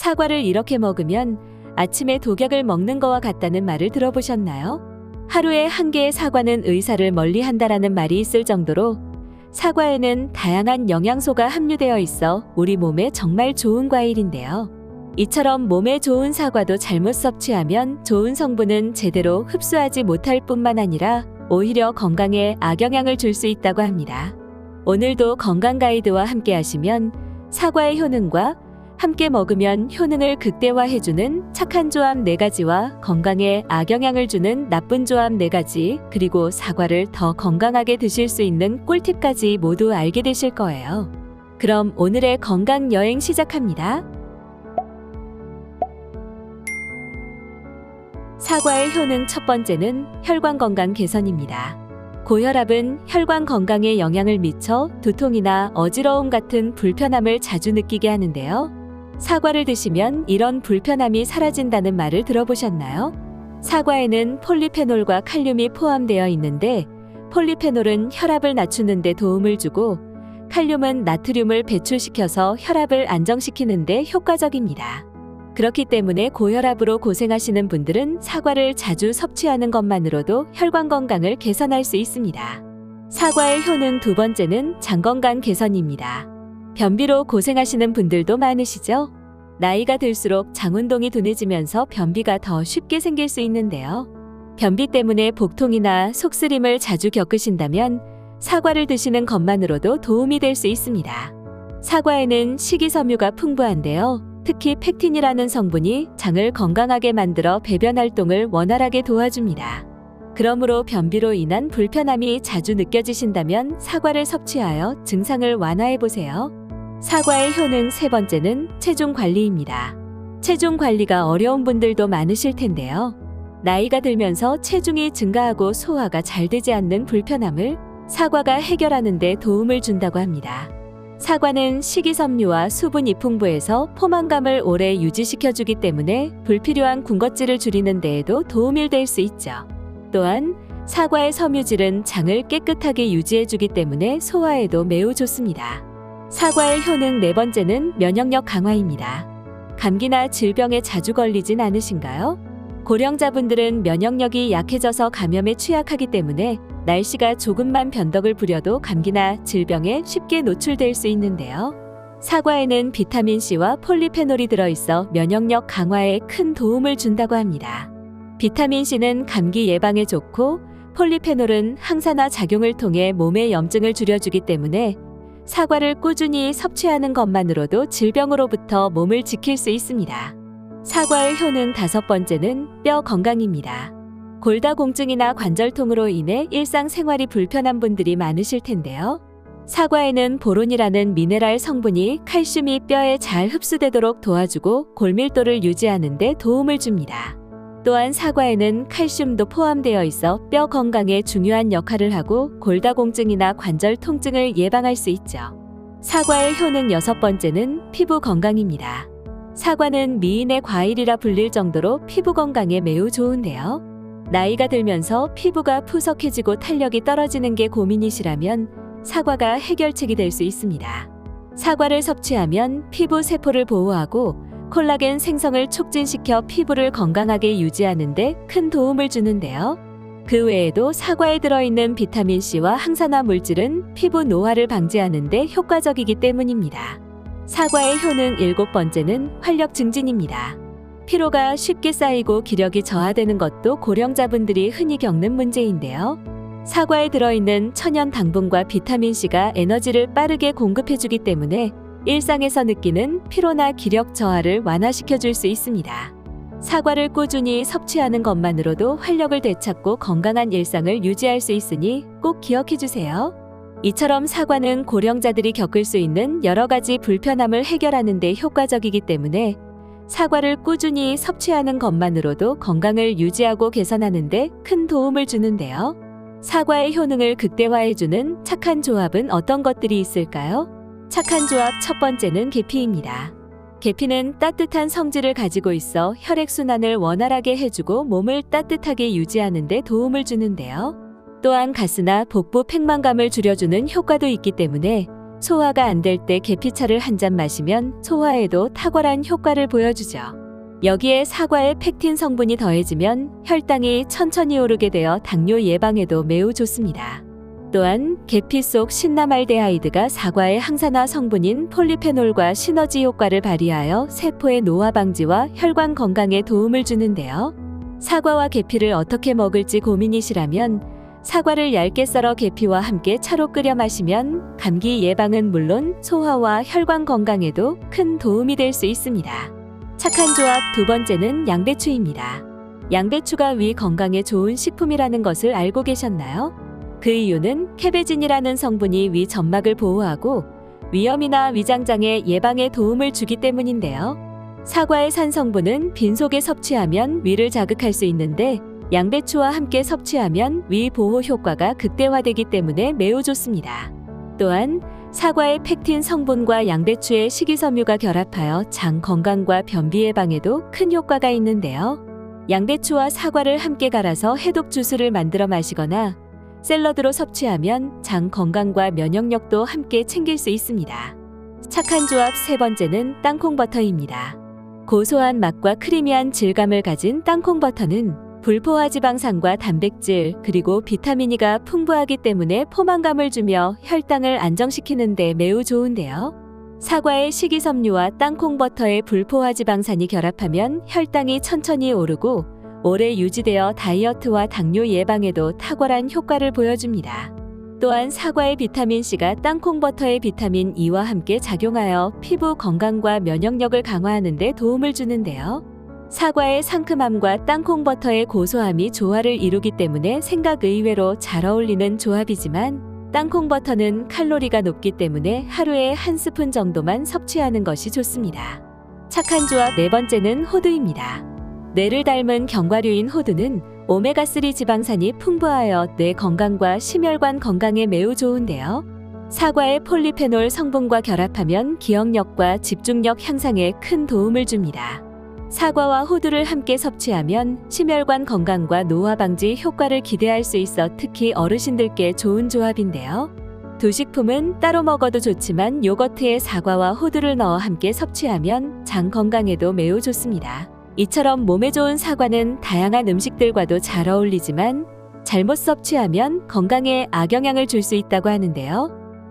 사과를 이렇게 먹으면 아침에 독약을 먹는 거와 같다는 말을 들어보셨나요? 하루에 한 개의 사과는 의사를 멀리한다라는 말이 있을 정도로 사과에는 다양한 영양소가 함유되어 있어 우리 몸에 정말 좋은 과일인데요. 이처럼 몸에 좋은 사과도 잘못 섭취하면 좋은 성분은 제대로 흡수하지 못할 뿐만 아니라 오히려 건강에 악영향을 줄 수 있다고 합니다. 오늘도 건강 가이드와 함께 하시면 사과의 효능과 함께 먹으면 효능을 극대화해주는 착한 조합 4가지와 건강에 악영향을 주는 나쁜 조합 4가지, 그리고 사과를 더 건강하게 드실 수 있는 꿀팁까지 모두 알게 되실 거예요. 그럼 오늘의 건강 여행 시작합니다. 사과의 효능 첫 번째는 혈관 건강 개선입니다. 고혈압은 혈관 건강에 영향을 미쳐 두통이나 어지러움 같은 불편함을 자주 느끼게 하는데요. 사과를 드시면 이런 불편함이 사라진다는 말을 들어보셨나요? 사과에는 폴리페놀과 칼륨이 포함되어 있는데 폴리페놀은 혈압을 낮추는 데 도움을 주고 칼륨은 나트륨을 배출시켜서 혈압을 안정시키는 데 효과적입니다. 그렇기 때문에 고혈압으로 고생하시는 분들은 사과를 자주 섭취하는 것만으로도 혈관 건강을 개선할 수 있습니다. 사과의 효능 두 번째는 장 건강 개선입니다. 변비로 고생하시는 분들도 많으시죠? 나이가 들수록 장 운동이 둔해지면서 변비가 더 쉽게 생길 수 있는데요. 변비 때문에 복통이나 속쓰림을 자주 겪으신다면 사과를 드시는 것만으로도 도움이 될 수 있습니다. 사과에는 식이섬유가 풍부한데요. 특히 팩틴이라는 성분이 장을 건강하게 만들어 배변 활동을 원활하게 도와줍니다. 그러므로 변비로 인한 불편함이 자주 느껴지신다면 사과를 섭취하여 증상을 완화해 보세요. 사과의 효능 세 번째는 체중 관리입니다. 체중 관리가 어려운 분들도 많으실 텐데요. 나이가 들면서 체중이 증가하고 소화가 잘 되지 않는 불편함을 사과가 해결하는 데 도움을 준다고 합니다. 사과는 식이섬유와 수분이 풍부해서 포만감을 오래 유지시켜주기 때문에 불필요한 군것질을 줄이는 데에도 도움이 될 수 있죠. 또한 사과의 섬유질은 장을 깨끗하게 유지해주기 때문에 소화에도 매우 좋습니다. 사과의 효능 네 번째는 면역력 강화입니다. 감기나 질병에 자주 걸리진 않으신가요? 고령자분들은 면역력이 약해져서 감염에 취약하기 때문에 날씨가 조금만 변덕을 부려도 감기나 질병에 쉽게 노출될 수 있는데요. 사과에는 비타민C와 폴리페놀이 들어있어 면역력 강화에 큰 도움을 준다고 합니다. 비타민C는 감기 예방에 좋고 폴리페놀은 항산화 작용을 통해 몸의 염증을 줄여주기 때문에 사과를 꾸준히 섭취하는 것만으로도 질병으로부터 몸을 지킬 수 있습니다. 사과의 효능 다섯 번째는 뼈 건강입니다. 골다공증이나 관절통으로 인해 일상생활이 불편한 분들이 많으실 텐데요. 사과에는 보론이라는 미네랄 성분이 칼슘이 뼈에 잘 흡수되도록 도와주고 골밀도를 유지하는 데 도움을 줍니다. 또한 사과에는 칼슘도 포함되어 있어 뼈 건강에 중요한 역할을 하고 골다공증이나 관절 통증을 예방할 수 있죠. 사과의 효능 여섯 번째는 피부 건강입니다. 사과는 미인의 과일이라 불릴 정도로 피부 건강에 매우 좋은데요. 나이가 들면서 피부가 푸석해지고 탄력이 떨어지는 게 고민이시라면 사과가 해결책이 될 수 있습니다. 사과를 섭취하면 피부 세포를 보호하고 콜라겐 생성을 촉진시켜 피부를 건강하게 유지하는 데 큰 도움을 주는데요. 그 외에도 사과에 들어있는 비타민C와 항산화 물질은 피부 노화를 방지하는 데 효과적이기 때문입니다. 사과의 효능 일곱 번째는 활력 증진입니다. 피로가 쉽게 쌓이고 기력이 저하되는 것도 고령자분들이 흔히 겪는 문제인데요. 사과에 들어있는 천연 당분과 비타민C가 에너지를 빠르게 공급해주기 때문에 일상에서 느끼는 피로나 기력 저하를 완화시켜줄 수 있습니다. 사과를 꾸준히 섭취하는 것만으로도 활력을 되찾고 건강한 일상을 유지할 수 있으니 꼭 기억해주세요. 이처럼 사과는 고령자들이 겪을 수 있는 여러 가지 불편함을 해결하는 데 효과적이기 때문에 사과를 꾸준히 섭취하는 것만으로도 건강을 유지하고 개선하는 데 큰 도움을 주는데요. 사과의 효능을 극대화해주는 착한 조합은 어떤 것들이 있을까요? 착한 조합 첫 번째는 계피입니다. 계피는 따뜻한 성질을 가지고 있어 혈액순환을 원활하게 해주고 몸을 따뜻하게 유지하는 데 도움을 주는데요. 또한 가스나 복부 팽만감을 줄여주는 효과도 있기 때문에 소화가 안 될 때 계피차를 한 잔 마시면 소화에도 탁월한 효과를 보여주죠. 여기에 사과의 펙틴 성분이 더해지면 혈당이 천천히 오르게 되어 당뇨 예방에도 매우 좋습니다. 또한 계피 속 신라말데하이드가 사과의 항산화 성분인 폴리페놀과 시너지 효과를 발휘하여 세포의 노화 방지와 혈관 건강에 도움을 주는데요. 사과와 계피를 어떻게 먹을지 고민이시라면 사과를 얇게 썰어 계피와 함께 차로 끓여 마시면 감기 예방은 물론 소화와 혈관 건강에도 큰 도움이 될 수 있습니다. 착한 조합 두 번째는 양배추입니다. 양배추가 위 건강에 좋은 식품이라는 것을 알고 계셨나요? 그 이유는 캐베진이라는 성분이 위 점막을 보호하고 위염이나 위장장애 예방에 도움을 주기 때문인데요. 사과의 산 성분은 빈속에 섭취하면 위를 자극할 수 있는데 양배추와 함께 섭취하면 위 보호 효과가 극대화되기 때문에 매우 좋습니다. 또한 사과의 펙틴 성분과 양배추의 식이섬유가 결합하여 장 건강과 변비 예방에도 큰 효과가 있는데요. 양배추와 사과를 함께 갈아서 해독 주스를 만들어 마시거나 샐러드로 섭취하면 장 건강과 면역력도 함께 챙길 수 있습니다. 착한 조합 세 번째는 땅콩버터입니다. 고소한 맛과 크리미한 질감을 가진 땅콩버터는 불포화 지방산과 단백질 그리고 비타민 E가 풍부하기 때문에 포만감을 주며 혈당을 안정시키는 데 매우 좋은데요. 사과의 식이섬유와 땅콩버터의 불포화 지방산이 결합하면 혈당이 천천히 오르고 오래 유지되어 다이어트와 당뇨 예방에도 탁월한 효과를 보여줍니다. 또한 사과의 비타민C가 땅콩버터의 비타민 E와 함께 작용하여 피부 건강과 면역력을 강화하는 데 도움을 주는데요. 사과의 상큼함과 땅콩버터의 고소함이 조화를 이루기 때문에 생각 의외로 잘 어울리는 조합이지만 땅콩버터는 칼로리가 높기 때문에 하루에 한 스푼 정도만 섭취하는 것이 좋습니다. 착한 조합 네 번째는 호두입니다. 뇌를 닮은 견과류인 호두는 오메가3 지방산이 풍부하여 뇌 건강과 심혈관 건강에 매우 좋은데요. 사과의 폴리페놀 성분과 결합하면 기억력과 집중력 향상에 큰 도움을 줍니다. 사과와 호두를 함께 섭취하면 심혈관 건강과 노화 방지 효과를 기대할 수 있어 특히 어르신들께 좋은 조합인데요. 두 식품은 따로 먹어도 좋지만 요거트에 사과와 호두를 넣어 함께 섭취하면 장 건강에도 매우 좋습니다. 이처럼 몸에 좋은 사과는 다양한 음식들과도 잘 어울리지만 잘못 섭취하면 건강에 악영향을 줄 수 있다고 하는데요.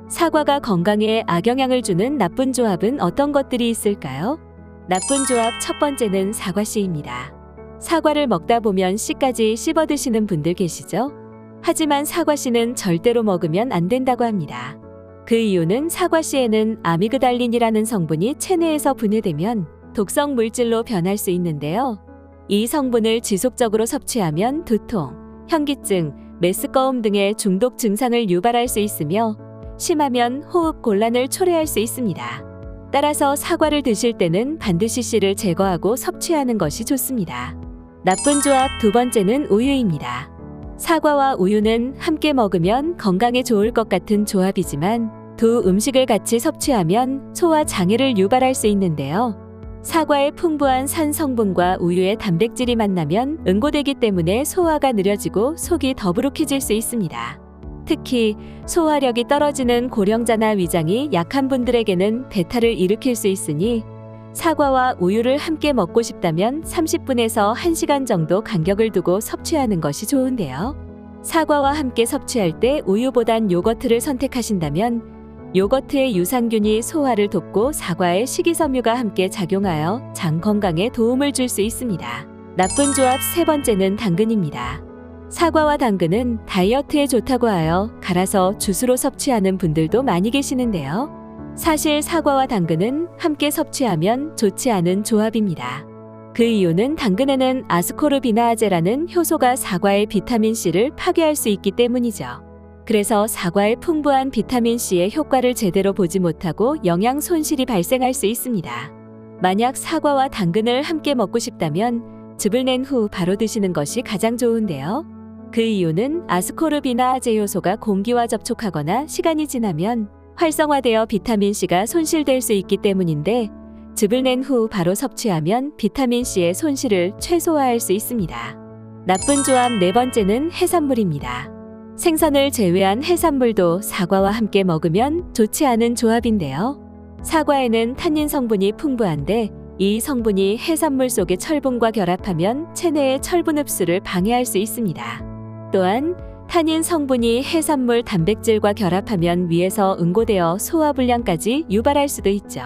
사과가 건강에 악영향을 주는 나쁜 조합은 어떤 것들이 있을까요? 나쁜 조합 첫 번째는 사과씨입니다. 사과를 먹다 보면 씨까지 씹어 드시는 분들 계시죠? 하지만 사과씨는 절대로 먹으면 안 된다고 합니다. 그 이유는 사과씨에는 아미그달린이라는 성분이 체내에서 분해되면 독성 물질로 변할 수 있는데요. 이 성분을 지속적으로 섭취하면 두통, 현기증, 메스꺼움 등의 중독 증상을 유발할 수 있으며 심하면 호흡 곤란을 초래할 수 있습니다. 따라서 사과를 드실 때는 반드시 씨를 제거하고 섭취하는 것이 좋습니다. 나쁜 조합 두 번째는 우유입니다. 사과와 우유는 함께 먹으면 건강에 좋을 것 같은 조합이지만 두 음식을 같이 섭취하면 소화 장애를 유발할 수 있는데요. 사과의 풍부한 산 성분과 우유의 단백질이 만나면 응고되기 때문에 소화가 느려지고 속이 더부룩해질 수 있습니다. 특히 소화력이 떨어지는 고령자나 위장이 약한 분들에게는 배탈을 일으킬 수 있으니 사과와 우유를 함께 먹고 싶다면 30분에서 1시간 정도 간격을 두고 섭취하는 것이 좋은데요. 사과와 함께 섭취할 때 우유보단 요거트를 선택하신다면 요거트의 유산균이 소화를 돕고 사과의 식이섬유가 함께 작용하여 장 건강에 도움을 줄 수 있습니다. 나쁜 조합 세 번째는 당근입니다. 사과와 당근은 다이어트에 좋다고 하여 갈아서 주스로 섭취하는 분들도 많이 계시는데요. 사실 사과와 당근은 함께 섭취하면 좋지 않은 조합입니다. 그 이유는 당근에는 아스코르비나아제라는 효소가 사과의 비타민C를 파괴할 수 있기 때문이죠. 그래서 사과의 풍부한 비타민C의 효과를 제대로 보지 못하고 영양 손실이 발생할 수 있습니다. 만약 사과와 당근을 함께 먹고 싶다면 즙을 낸 후 바로 드시는 것이 가장 좋은데요. 그 이유는 아스코르비나아제 효소가 공기와 접촉하거나 시간이 지나면 활성화되어 비타민C가 손실될 수 있기 때문인데 즙을 낸 후 바로 섭취하면 비타민C의 손실을 최소화할 수 있습니다. 나쁜 조합 네 번째는 해산물입니다. 생선을 제외한 해산물도 사과와 함께 먹으면 좋지 않은 조합인데요. 사과에는 탄닌 성분이 풍부한데 이 성분이 해산물 속의 철분과 결합하면 체내의 철분 흡수를 방해할 수 있습니다. 또한 탄닌 성분이 해산물 단백질과 결합하면 위에서 응고되어 소화불량까지 유발할 수도 있죠.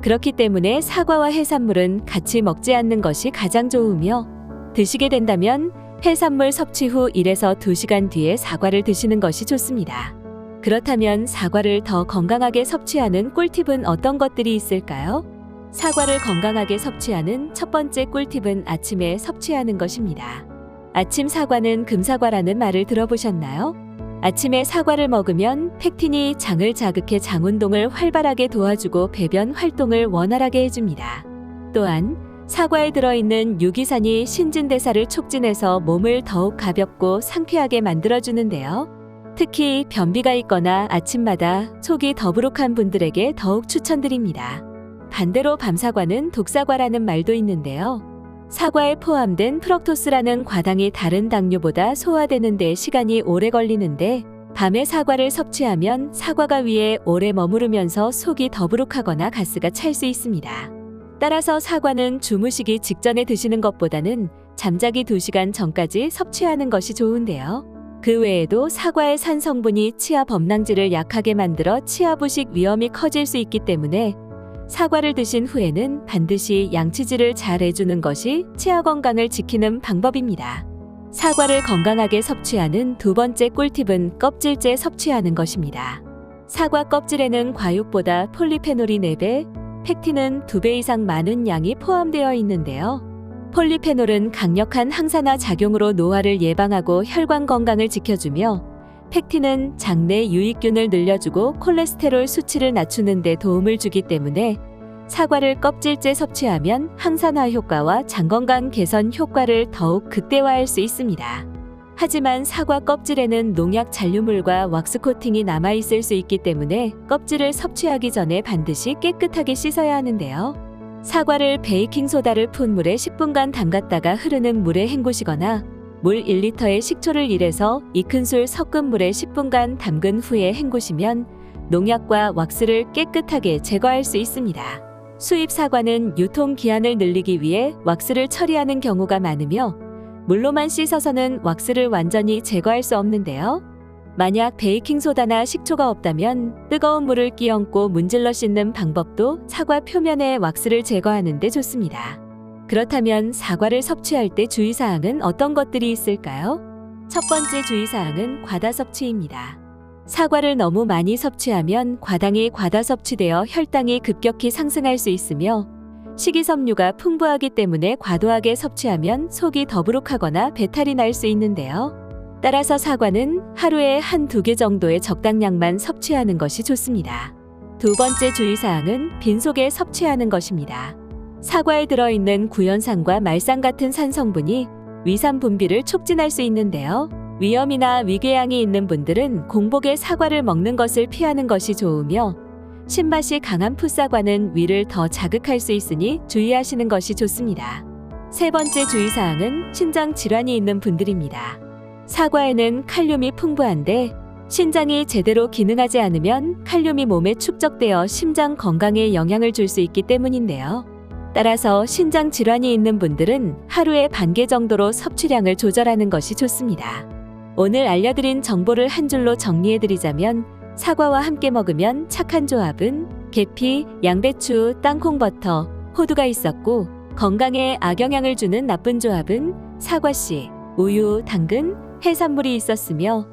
그렇기 때문에 사과와 해산물은 같이 먹지 않는 것이 가장 좋으며 드시게 된다면 해산물 섭취 후 1에서 2시간 뒤에 사과를 드시는 것이 좋습니다. 그렇다면 사과를 더 건강하게 섭취하는 꿀팁은 어떤 것들이 있을까요? 사과를 건강하게 섭취하는 첫 번째 꿀팁은 아침에 섭취하는 것입니다. 아침 사과는 금사과라는 말을 들어보셨나요? 아침에 사과를 먹으면 펙틴이 장을 자극해 장 운동을 활발하게 도와주고 배변 활동을 원활하게 해줍니다. 또한 사과에 들어있는 유기산이 신진대사를 촉진해서 몸을 더욱 가볍고 상쾌하게 만들어주는데요. 특히 변비가 있거나 아침마다 속이 더부룩한 분들에게 더욱 추천드립니다. 반대로 밤사과는 독사과라는 말도 있는데요. 사과에 포함된 프럭토스라는 과당이 다른 당류보다 소화되는 데 시간이 오래 걸리는데 밤에 사과를 섭취하면 사과가 위에 오래 머무르면서 속이 더부룩하거나 가스가 찰 수 있습니다. 따라서 사과는 주무시기 직전에 드시는 것보다는 잠자기 2시간 전까지 섭취하는 것이 좋은데요. 그 외에도 사과의 산 성분이 치아 범랑질을 약하게 만들어 치아 부식 위험이 커질 수 있기 때문에 사과를 드신 후에는 반드시 양치질을 잘 해주는 것이 치아 건강을 지키는 방법입니다. 사과를 건강하게 섭취하는 두 번째 꿀팁은 껍질째 섭취하는 것입니다. 사과 껍질에는 과육보다 폴리페놀이 4배, 펙틴은 2배 이상 많은 양이 포함되어 있는데요. 폴리페놀은 강력한 항산화 작용으로 노화를 예방하고 혈관 건강을 지켜주며 펙틴은 장내 유익균을 늘려주고 콜레스테롤 수치를 낮추는 데 도움을 주기 때문에 사과를 껍질째 섭취하면 항산화 효과와 장 건강 개선 효과를 더욱 극대화할 수 있습니다. 하지만 사과 껍질에는 농약 잔류물과 왁스 코팅이 남아있을 수 있기 때문에 껍질을 섭취하기 전에 반드시 깨끗하게 씻어야 하는데요. 사과를 베이킹소다를 푼 물에 10분간 담갔다가 흐르는 물에 헹구시거나 물 1리터에 식초를 1에서 2큰술 섞은 물에 10분간 담근 후에 헹구시면 농약과 왁스를 깨끗하게 제거할 수 있습니다. 수입 사과는 유통기한을 늘리기 위해 왁스를 처리하는 경우가 많으며 물로만 씻어서는 왁스를 완전히 제거할 수 없는데요. 만약 베이킹소다나 식초가 없다면 뜨거운 물을 끼얹고 문질러 씻는 방법도 사과 표면의 왁스를 제거하는 데 좋습니다. 그렇다면 사과를 섭취할 때 주의사항은 어떤 것들이 있을까요? 첫 번째 주의사항은 과다 섭취입니다. 사과를 너무 많이 섭취하면 과당이 과다 섭취되어 혈당이 급격히 상승할 수 있으며 식이섬유가 풍부하기 때문에 과도하게 섭취하면 속이 더부룩하거나 배탈이 날 수 있는데요. 따라서 사과는 하루에 1-2개 정도의 적당량만 섭취하는 것이 좋습니다. 두 번째 주의사항은 빈속에 섭취하는 것입니다. 사과에 들어있는 구연산과 말산 같은 산 성분이 위산 분비를 촉진할 수 있는데요. 위염이나 위궤양이 있는 분들은 공복에 사과를 먹는 것을 피하는 것이 좋으며 신맛이 강한 풋사과는 위를 더 자극할 수 있으니 주의하시는 것이 좋습니다. 세 번째 주의사항은 신장 질환이 있는 분들입니다. 사과에는 칼륨이 풍부한데 신장이 제대로 기능하지 않으면 칼륨이 몸에 축적되어 심장 건강에 영향을 줄 수 있기 때문인데요. 따라서 신장 질환이 있는 분들은 하루에 반 개 정도로 섭취량을 조절하는 것이 좋습니다. 오늘 알려드린 정보를 한 줄로 정리해드리자면 사과와 함께 먹으면 착한 조합은 계피, 양배추, 땅콩버터, 호두가 있었고 건강에 악영향을 주는 나쁜 조합은 사과씨, 우유, 당근, 해산물이 있었으며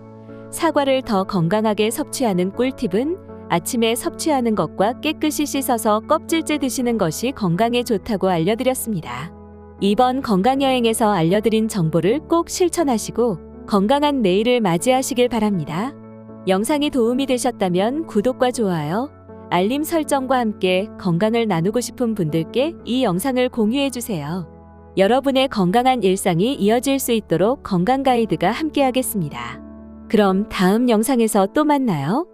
사과를 더 건강하게 섭취하는 꿀팁은 아침에 섭취하는 것과 깨끗이 씻어서 껍질째 드시는 것이 건강에 좋다고 알려드렸습니다. 이번 건강여행에서 알려드린 정보를 꼭 실천하시고 건강한 내일을 맞이하시길 바랍니다. 영상이 도움이 되셨다면 구독과 좋아요, 알림 설정과 함께 건강을 나누고 싶은 분들께 이 영상을 공유해주세요. 여러분의 건강한 일상이 이어질 수 있도록 건강 가이드가 함께하겠습니다. 그럼 다음 영상에서 또 만나요.